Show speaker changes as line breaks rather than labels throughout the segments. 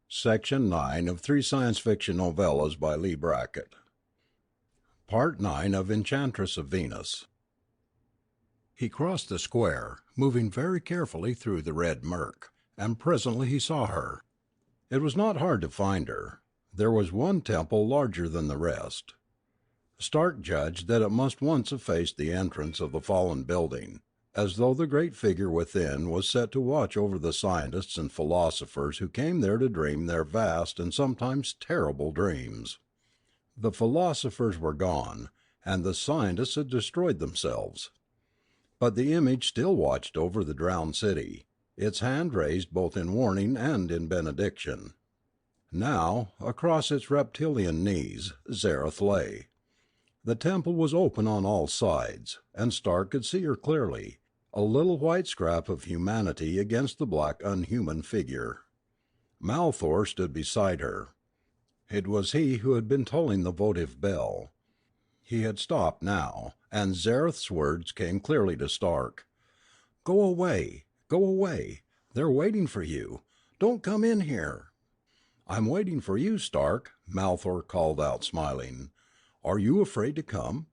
Section 9 of 3 science fiction novellas by Leigh Brackett. Part 9 of Enchantress of Venus. He crossed the square, moving very carefully through the red murk, and presently he saw her. It was not hard to find her. There was one temple larger than the rest. Stark judged that it must once have faced the entrance of the fallen building, as though the great figure within was set to watch over the scientists and philosophers who came there to dream their vast and sometimes terrible dreams. The philosophers were gone, and the scientists had destroyed themselves. But the image still watched over the drowned city, its hand raised both in warning and in benediction. Now, across its reptilian knees, Zareth lay. The temple was open on all sides, and Stark could see her clearly, a little white scrap of humanity against the black unhuman figure. Malthor stood beside her. It was he who had been tolling the votive bell. He had stopped now, and Zareth's words came clearly to Stark. "Go away, go away. They're waiting for you. Don't come in here." "I'm waiting for you, Stark," Malthor called out, smiling. "Are you afraid to come?"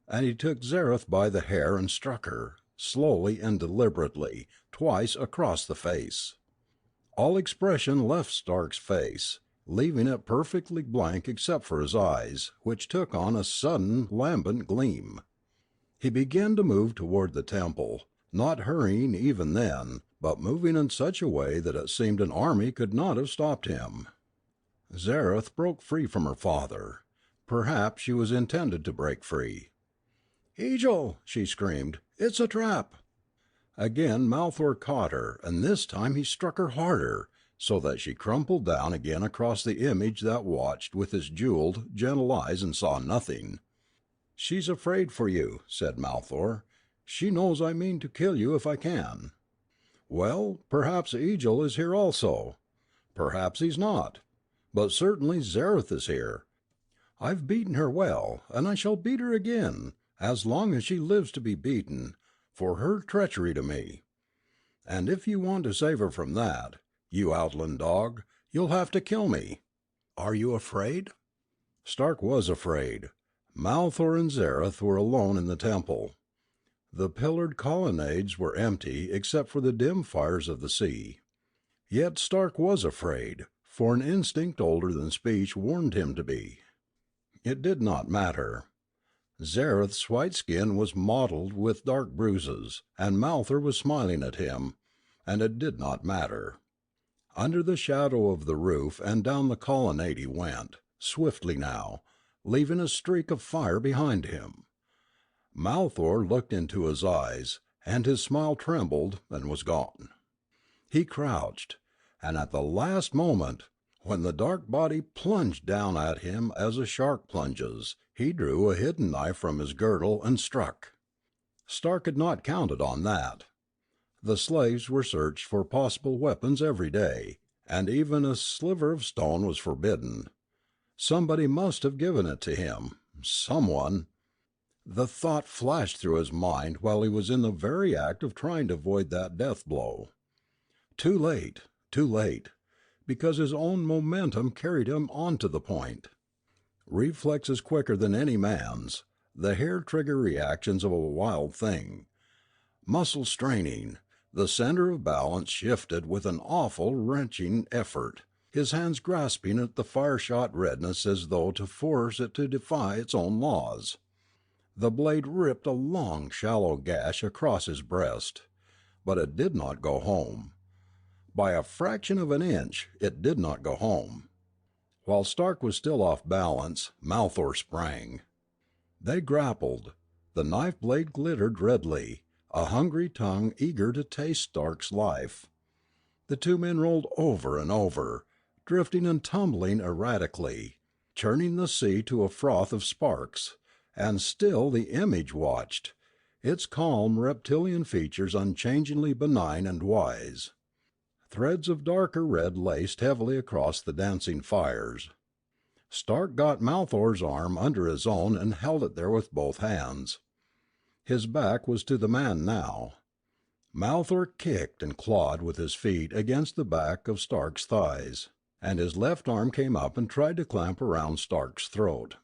And he took Zareth by the hair and struck her, slowly and deliberately, twice across the face. All expression left Stark's face, leaving it perfectly blank except for his eyes, which took on a sudden lambent gleam. He began to move toward the temple, not hurrying even then, but moving in such a way that it seemed an army could not have stopped him. Zareth broke free from her father. Perhaps she was intended to break free. "Egil!" she screamed. "It's a trap!" Again Malthor caught her, and this time he struck her harder, so that she crumpled down again across the image that watched with its jeweled, gentle eyes and saw nothing. "She's afraid for you," said Malthor. "She knows I mean to kill you if I can." "Well, perhaps Egil is here also. Perhaps he's not. But certainly Zareth is here. I've beaten her well, and I shall beat her again, as long as she lives to be beaten, for her treachery to me. And if you want to save her from that, you outland dog, you'll have to kill me. Are you afraid?" Stark was afraid. Malthor and Zareth were alone in the temple. The pillared colonnades were empty except for the dim fires of the sea. Yet Stark was afraid, for an instinct older than speech warned him to be. It did not matter. Zareth's white skin was mottled with dark bruises, and Malthor was smiling at him, and it did not matter. Under the shadow of the roof and down the colonnade he went, swiftly now, leaving a streak of fire behind him. Malthor looked into his eyes, and his smile trembled and was gone. He crouched, and at the last moment, when the dark body plunged down at him as a shark plunges, he drew a hidden knife from his girdle and struck. Stark had not counted on that. The slaves were searched for possible weapons every day, and even a sliver of stone was forbidden. Somebody must have given it to him. Someone. The thought flashed through his mind while he was in the very act of trying to avoid that death blow. Too late, too late, because his own momentum carried him on to the point. Reflexes quicker than any man's, the hair-trigger reactions of a wild thing. Muscle straining, the center of balance shifted with an awful wrenching effort, his hands grasping at the fire-shot redness as though to force it to defy its own laws. The blade ripped a long, shallow gash across his breast, but it did not go home. By a fraction of an inch, it did not go home. While Stark was still off balance, Malthor sprang. They grappled. The knife blade glittered redly, a hungry tongue eager to taste Stark's life. The two men rolled over and over, drifting and tumbling erratically, churning the sea to a froth of sparks, and still the image watched, its calm reptilian features unchangingly benign and wise. Threads of darker red laced heavily across the dancing fires. Stark got Malthor's arm under his own and held it there with both hands. His back was to the man now. Malthor kicked and clawed with his feet against the back of Stark's thighs. and his left arm came up and tried to clamp around Stark's throat.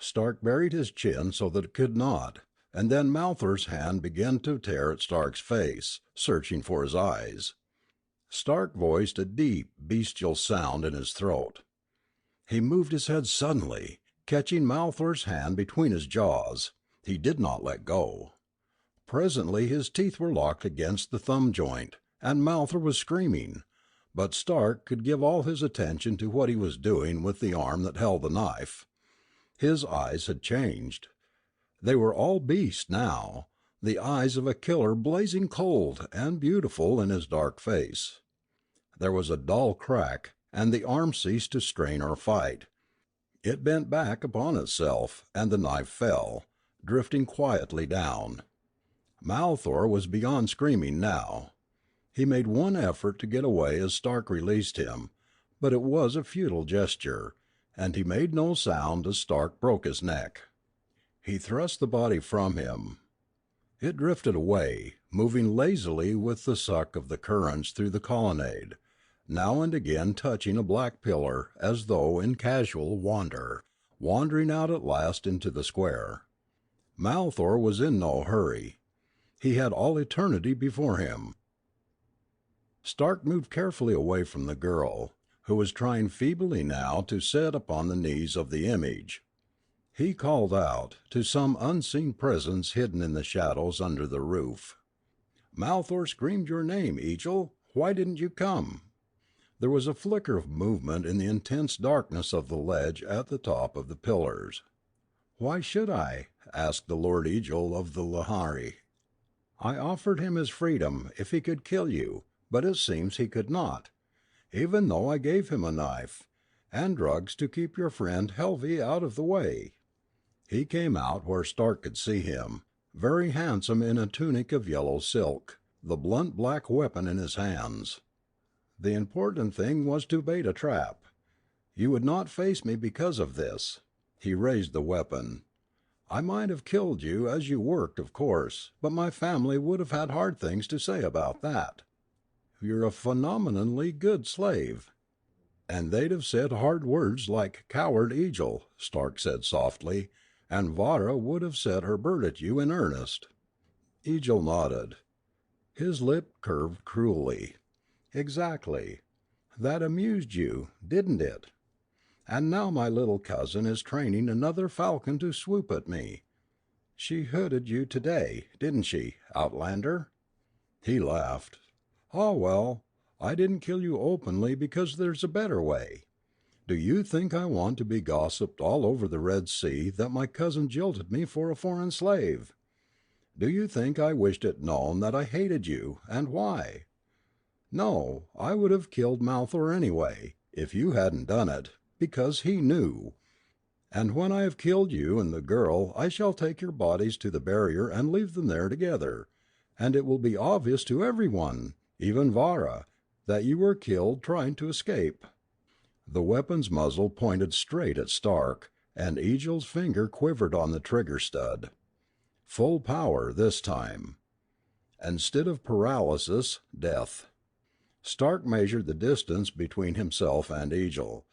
Stark buried his chin so that it could not, and then Malthor's hand began to tear at Stark's face, searching for his eyes. Stark voiced a deep, bestial sound in his throat. He moved his head suddenly, catching Malthor's hand between his jaws. He did not let go. Presently his teeth were locked against the thumb joint, and Malthor was screaming, but Stark could give all his attention to what he was doing with the arm that held the knife. His eyes had changed. They were all beast now, the eyes of a killer blazing cold and beautiful in his dark face. There was a dull crack, and the arm ceased to strain or fight. It bent back upon itself, and the knife fell, drifting quietly down. Malthor was beyond screaming now. He made one effort to get away as Stark released him, but it was a futile gesture, and he made no sound as Stark broke his neck. He thrust the body from him. It drifted away, moving lazily with the suck of the currents through the colonnade, now and again touching a black pillar as though in casual wonder, wandering out at last into the square. Malthor was in no hurry. He had all eternity before him. Stark moved carefully away from the girl, who was trying feebly now to sit upon the knees of the image. He called out, to some unseen presence hidden in the shadows under the roof. "Malthor screamed your name, Eagle. Why didn't you come?" There was a flicker of movement in the intense darkness of the ledge at the top of the pillars. "Why should I?" asked the Lord Eagle of the Lahari. "I offered him his freedom if he could kill you, but it seems he could not, even though I gave him a knife, and drugs to keep your friend Helvey out of the way." He came out where Stark could see him, very handsome in a tunic of yellow silk, the blunt black weapon in his hands. "The important thing was to bait a trap. You would not face me because of this." He raised the weapon. "I might have killed you as you worked, of course, but my family would have had hard things to say about that." "You're a phenomenally good slave." "And they'd have said hard words like 'coward Eagle,'" Stark said softly, "and Vara would have set her bird at you in earnest." Eagle nodded. His lip curved cruelly. "Exactly. That amused you, didn't it? And now my little cousin is training another falcon to swoop at me. She hooded you today, didn't she, Outlander?" He laughed. "Ah, well, I didn't kill you openly because there's a better way. Do you think I want to be gossiped all over the Red Sea that my cousin jilted me for a foreign slave? Do you think I wished it known that I hated you, and why? No, I would have killed Malthor anyway, if you hadn't done it, because he knew. And when I have killed you and the girl I shall take your bodies to the barrier and leave them there together, and it will be obvious to everyone, even Vara, that you were killed trying to escape." The weapon's muzzle pointed straight at Stark, and Eagle's finger quivered on the trigger stud. Full power this time. Instead of paralysis, death. Stark measured the distance between himself and Eagle.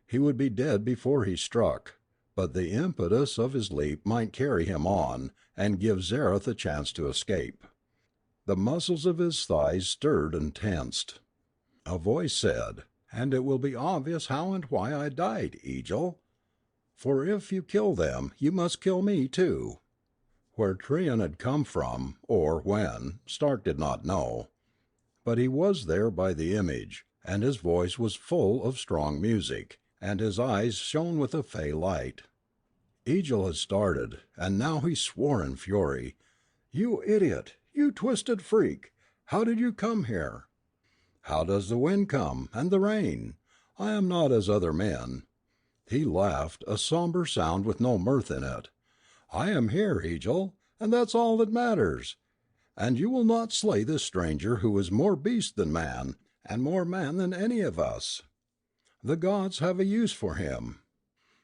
He would be dead before he struck, but the impetus of his leap might carry him on, and give Zareth a chance to escape. The muscles of his thighs stirred and tensed. A voice said, "And it will be obvious how and why I died, Eagle. For if you kill them, you must kill me too." Where Trian had come from, or when, Stark did not know. But he was there by the image, and his voice was full of strong music, and his eyes shone with a fey light. Eagle had started, and now he swore in fury. "You idiot! You twisted freak! How did you come here?" "How does the wind come, and the rain? I am not as other men." He laughed, a sombre sound with no mirth in it. "I am here, Eagle, and that's all that matters. And you will not slay this stranger who is more beast than man, and more man than any of us. The gods have a use for him."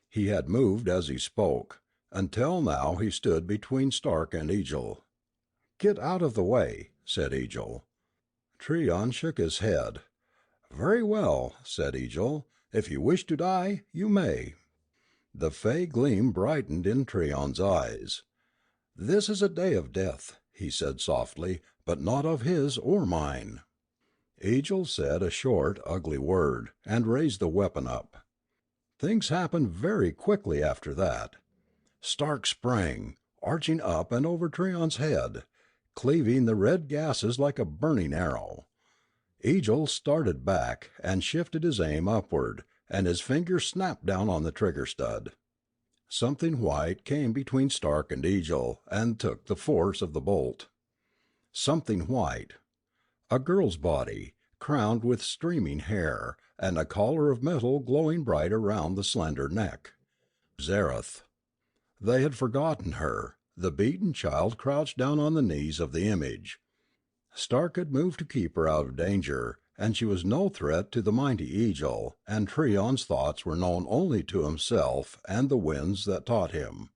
He had moved as he spoke. Until now he stood between Stark and Eagle. "Get out of the way," said Eagle. Trian shook his head. "Very well," said Eagle. If you wish to die, you may." The fey gleam brightened in Treon's eyes. "This is a day of death," he said softly, "but not of his or mine." Egil said a short, ugly word, and raised the weapon up. Things happened very quickly after that. Stark sprang, arching up and over Treon's head, cleaving the red gases like a burning arrow. Egil started back, and shifted his aim upward, and his finger snapped down on the trigger stud. Something white came between Stark and Egil, and took the force of the bolt. Something white. A girl's body, crowned with streaming hair, and a collar of metal glowing bright around the slender neck. Zareth. They had forgotten her, the beaten child crouched down on the knees of the image. Stark had moved to keep her out of danger, and she was no threat to the mighty Egil, and Treon's thoughts were known only to himself and the winds that taught him.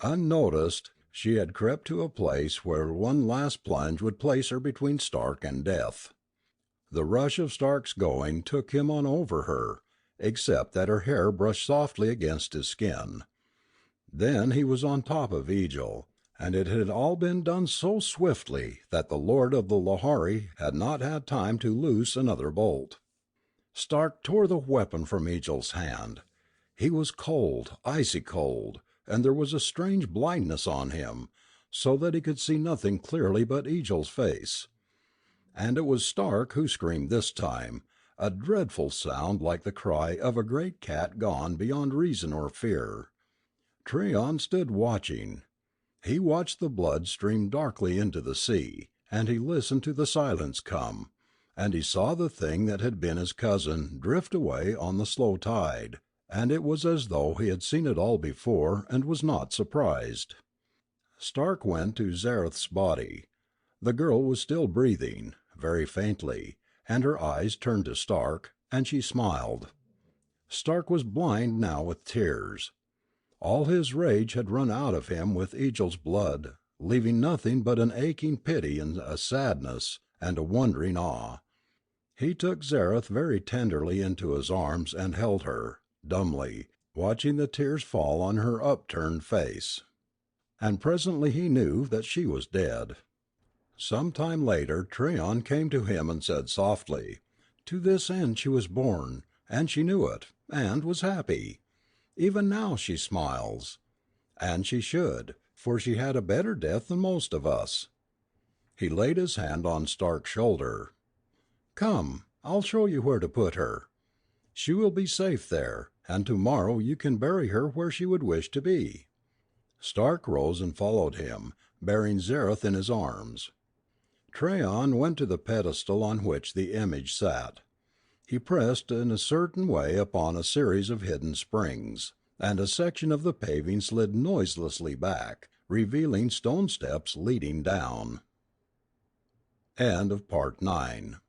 Unnoticed, she had crept to a place where one last plunge would place her between Stark and death. The rush of Stark's going took him on over her, except that her hair brushed softly against his skin. Then he was on top of Egil, and it had all been done so swiftly that the lord of the Lahari had not had time to loose another bolt. Stark tore the weapon from Egil's hand. He was cold, icy cold, and there was a strange blindness on him, so that he could see nothing clearly but Egil's face. And it was Stark who screamed this time, a dreadful sound like the cry of a great cat gone beyond reason or fear. Treon stood watching. He watched the blood stream darkly into the sea, and he listened to the silence come, and he saw the thing that had been his cousin drift away on the slow tide, and it was as though he had seen it all before and was not surprised. Stark went to Zareth's body. The girl was still breathing, very faintly, and her eyes turned to Stark, and she smiled. Stark was blind now with tears. All his rage had run out of him with Egil's blood, leaving nothing but an aching pity and a sadness and a wondering awe. He took Zareth very tenderly into his arms and held her, dumbly, watching the tears fall on her upturned face. And presently he knew that she was dead. Some time later Treon came to him and said softly, "To this end she was born, and she knew it, and was happy. Even now she smiles. And she should, for she had a better death than most of us." He laid his hand on Stark's shoulder. "Come, I'll show you where to put her. She will be safe there, and tomorrow you can bury her where she would wish to be." Stark rose and followed him, bearing Zareth in his arms. Treon went to the pedestal on which the image sat. He pressed in a certain way upon a series of hidden springs, and a section of the paving slid noiselessly back, revealing stone steps leading down. End of Part 9.